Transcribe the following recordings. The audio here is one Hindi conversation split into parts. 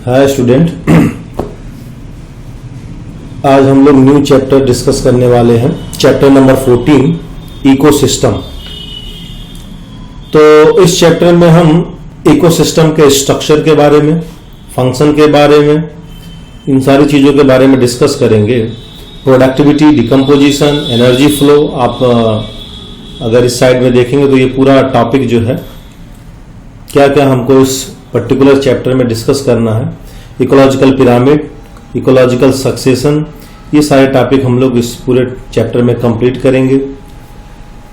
हाय स्टूडेंट, आज हम लोग न्यू चैप्टर डिस्कस करने वाले हैं। Chapter number 14 ecosystem. तो इस चैप्टर में हम इकोसिस्टम के स्ट्रक्चर के बारे में, फंक्शन के बारे में, इन सारी चीज़ों के बारे में डिस्कस करेंगे। Productivity, decomposition, energy flow. आप अगर इस साइड में देखेंगे तो ये पूरा टॉपिक जो है, क्या क्या हमको इस पर्टिकुलर चैप्टर में डिस्कस करना है। इकोलॉजिकल पिरामिड, इकोलॉजिकल सक्सेशन, ये सारे टॉपिक हम लोग इस पूरे चैप्टर में कंप्लीट करेंगे।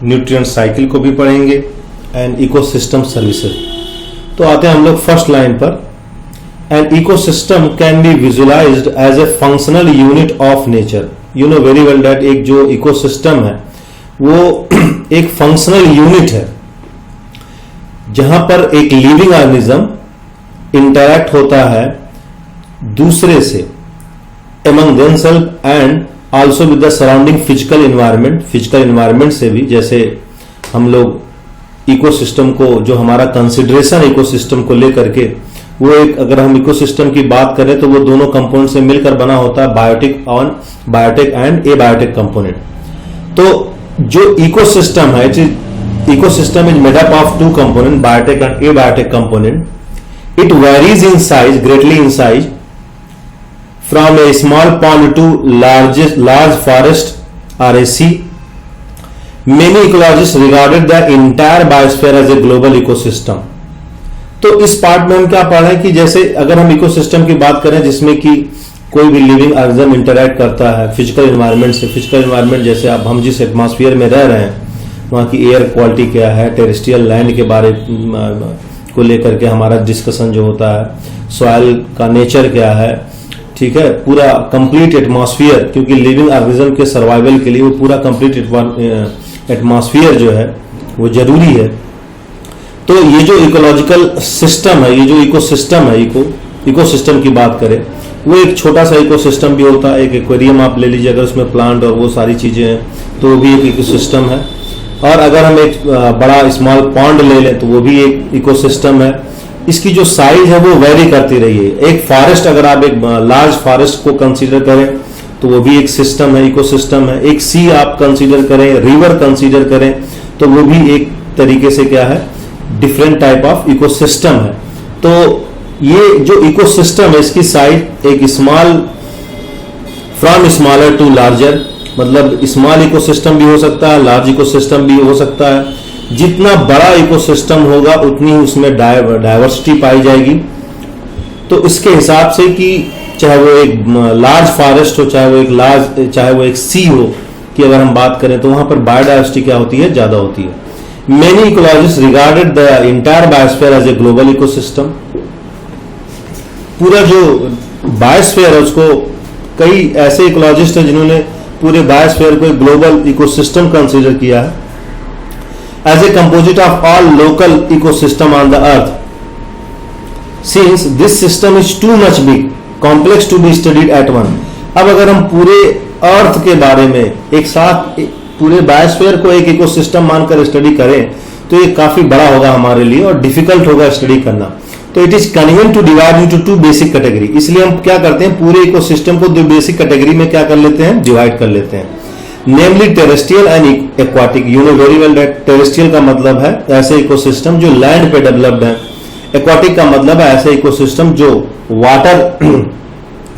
न्यूट्रिएंट साइकिल को भी पढ़ेंगे एंड इकोसिस्टम सर्विसेज। तो आते हैं हम लोग फर्स्ट लाइन पर। An ecosystem can be visualized as a functional unit of nature. You know very well that एक जो इकोसिस्टम है वो एक फंक्शनल यूनिट है जहां पर एक लिविंग ऑर्गेनिज्म इंटरैक्ट होता है दूसरे से, among themselves and also with the surrounding physical environment। Physical environment से भी, जैसे हम लोग इकोसिस्टम को, जो हमारा कंसिडरेशन इकोसिस्टम को लेकर के, वो एक, अगर हम इकोसिस्टम की बात करें तो वो दोनों कंपोनेंट से मिलकर बना होता है, बायोटिक एंड एबायोटिक कंपोनेंट। तो जो इकोसिस्टम है, ecosystem is made up of two component, biotic and abiotic component. It varies in size, greatly in size, from a small pond to large forest or a sea. Many ecologists regarded the entire biosphere as a global ecosystem. तो इस पार्ट में हम क्या पढ़ रहे हैं कि जैसे अगर हम इकोसिस्टम की बात करें जिसमें कि कोई भी लिविंग ऑर्गेनिज्म इंटरैक्ट करता है फिजिकल इन्वायरमेंट से। फिजिकल इन्वायरमेंट जैसे अब हम जिस एटमॉस्फेयर में रह रहे हैं वहाँ की एयर क्वालिटी क्या है, टेरेस्ट्रियल लैंड के बारे को लेकर के हमारा डिस्कशन जो होता है, सॉइल का नेचर क्या है, ठीक है, पूरा कंप्लीट एटमॉस्फेयर, क्योंकि लिविंग ऑर्गेनिज्म के सर्वाइवल के लिए वो पूरा कंप्लीट एटमॉस्फेयर जो है वो जरूरी है। तो ये जो इकोलॉजिकल सिस्टम है, ये जो इकोसिस्टम है, इकोसिस्टम की बात करें, वो एक छोटा सा इकोसिस्टम भी होता है। एक एक्वेरियम आप ले लीजिए, अगर उसमें प्लांट और वो सारी चीजें हैं तो वो भी एक इकोसिस्टम है। और अगर हम एक बड़ा स्मॉल पॉन्ड ले लें तो वो भी एक इकोसिस्टम है। इसकी जो साइज है वो वेरी करती रही है। एक फॉरेस्ट, अगर आप एक लार्ज फॉरेस्ट को कंसीडर करें तो वो भी एक सिस्टम है, इकोसिस्टम है। एक सी आप कंसीडर करें, रिवर कंसीडर करें तो वो भी एक तरीके से क्या है, डिफरेंट टाइप ऑफ इकोसिस्टम है। तो ये जो इकोसिस्टम है इसकी साइज एक small, from smaller to larger, मतलब स्मॉल इकोसिस्टम भी हो सकता है, लार्ज इकोसिस्टम भी हो सकता है। जितना बड़ा इकोसिस्टम होगा उतनी उसमें डाइवर्सिटी पाई जाएगी। तो इसके हिसाब से कि चाहे वो एक लार्ज फॉरेस्ट हो, चाहे वो एक सी हो, कि अगर हम बात करें तो वहां पर बायोडाइवर्सिटी क्या होती है, ज्यादा होती है। Many ecologists regarded the entire biosphere as a global ecosystem. पूरा जो बायोस्फीयर है उसको, कई ऐसे इकोलॉजिस्ट हैं जिन्होंने पूरे बायोस्फीयर को एक ग्लोबल इकोसिस्टम कंसीडर किया है, as a composite of all local ecosystem on the earth. Since this system is too much big complex to be studied at one. अब अगर हम पूरे अर्थ के बारे में एक साथ पूरे बायोस्फीयर को एक इकोसिस्टम मानकर स्टडी करें तो ये काफी बड़ा होगा हमारे लिए और डिफिकल्ट होगा स्टडी करना। तो it is convenient to divide into two basic category. इसलिए हम क्या करते हैं, पूरे इकोसिस्टम को दो बेसिक कैटेगरी में क्या कर लेते हैं, डिवाइड कर लेते हैं, namely terrestrial and aquatic. You know very well that terrestrial का मतलब है ऐसे इकोसिस्टम जो लैंड पे डेवलप्ड है। एक्वाटिक का मतलब है ऐसे इकोसिस्टम जो वाटर,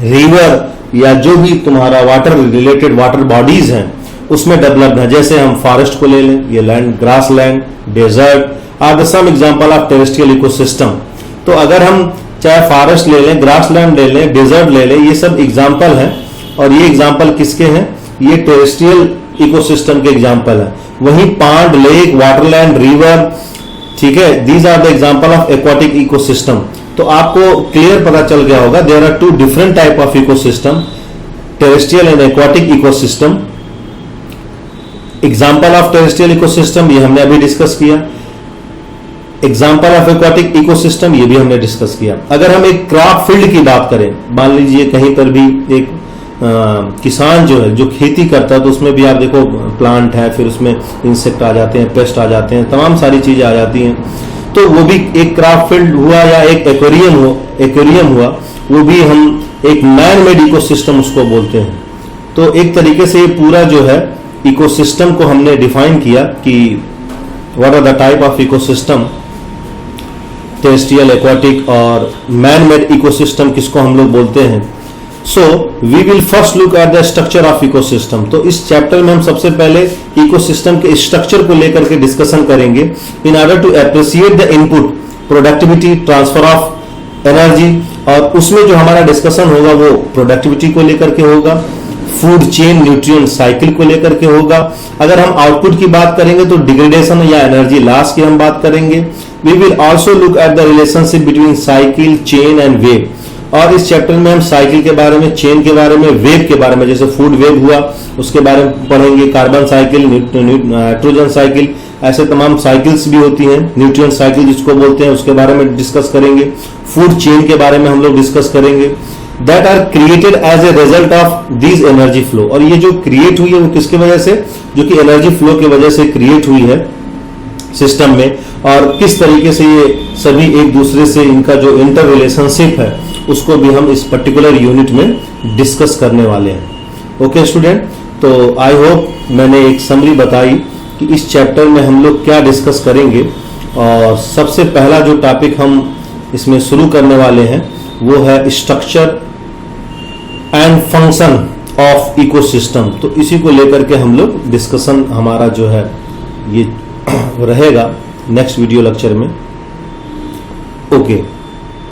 रिवर या जो भी तुम्हारा वाटर रिलेटेड वाटर बॉडीज हैं उसमें डेवलप्ड है। जैसे हम फॉरेस्ट को ले लें, ये land, grass land, desert are the some example of terrestrial ecosystem. तो अगर हम चाहे फॉरेस्ट ले लें, ग्रासलैंड ले लें, डेजर्ट ले लें, ये सब एग्जाम्पल हैं। और ये एग्जाम्पल किसके हैं, ये टेरेस्ट्रियल इकोसिस्टम के एग्जाम्पल हैं। वहीं पॉन्ड, लेक, वाटरलैंड, रिवर, ठीक है, these are the example of aquatic ecosystem. तो आपको क्लियर पता चल गया होगा, there are two different type of ecosystem, terrestrial and aquatic ecosystem. Example of terrestrial ecosystem ये हमने अभी डिस्कस किया। एग्जाम्पल ऑफ एक्वाटिक इकोसिस्टम ये भी हमने डिस्कस किया। अगर हम एक क्रॉप फील्ड की बात करें, मान लीजिए कहीं पर भी एक किसान जो है जो खेती करता है तो उसमें भी आप देखो प्लांट है, फिर उसमें इंसेक्ट आ जाते हैं, पेस्ट आ जाते हैं, तमाम सारी चीजें आ जाती हैं। तो वो भी एक क्राफ्ट फील्ड हुआ या एक एक्वेरियम हुआ, वो भी हम एक मैन मेड इकोसिस्टम उसको बोलते हैं। तो एक तरीके से ये पूरा जो है इकोसिस्टम को हमने डिफाइन किया कि what are the type of ecosystem, terrestrial, aquatic और मैन मेड इकोसिस्टम किसको हम लोग बोलते हैं। So we will first look at the structure of ecosystem. तो इस चैप्टर में हम सबसे पहले इकोसिस्टम के स्ट्रक्चर को लेकर के डिस्कशन करेंगे in order to appreciate the input, productivity, transfer of energy, और उसमें जो हमारा डिस्कशन होगा वो प्रोडक्टिविटी को लेकर के होगा, फूड चेन, न्यूट्रिएंट साइकिल को लेकर के होगा। अगर हम आउटपुट की बात करेंगे तो डिग्रेडेशन या एनर्जी लॉस की हम बात करेंगे। We will also look at the relationship between cycle, chain and wave, और इस चैप्टर में हम साइकिल के बारे में, चेन के बारे में, वेव के बारे में, जैसे फूड वेव हुआ उसके बारे में पढ़ेंगे, कार्बन साइकिल, नाइट्रोजन साइकिल, ऐसे तमाम साइकिल्स भी होती हैं, न्यूट्रिएंट साइकिल जिसको बोलते हैं उसके बारे में डिस्कस करेंगे। फूड चेन के बारे में हम लोग डिस्कस करेंगे, that are created as a result of this energy flow. और ये जो क्रिएट हुई है वो किसकी वजह से, जो कि एनर्जी फ्लो की वजह से क्रिएट हुई है सिस्टम में, और किस तरीके से ये सभी एक दूसरे से इनका जो इंटर रिलेशनशिप है उसको भी हम इस पर्टिकुलर यूनिट में डिस्कस करने वाले हैं। ओके स्टूडेंट, तो आई होप मैंने एक समरी बताई कि इस चैप्टर में हम लोग क्या डिस्कस करेंगे। और सबसे पहला जो टॉपिक हम इसमें शुरू करने वाले हैं वो है structure and function of ecosystem. तो इसी को लेकर के हम लोग डिस्कशन हमारा जो है ये रहेगा नेक्स्ट वीडियो लेक्चर में। ओके।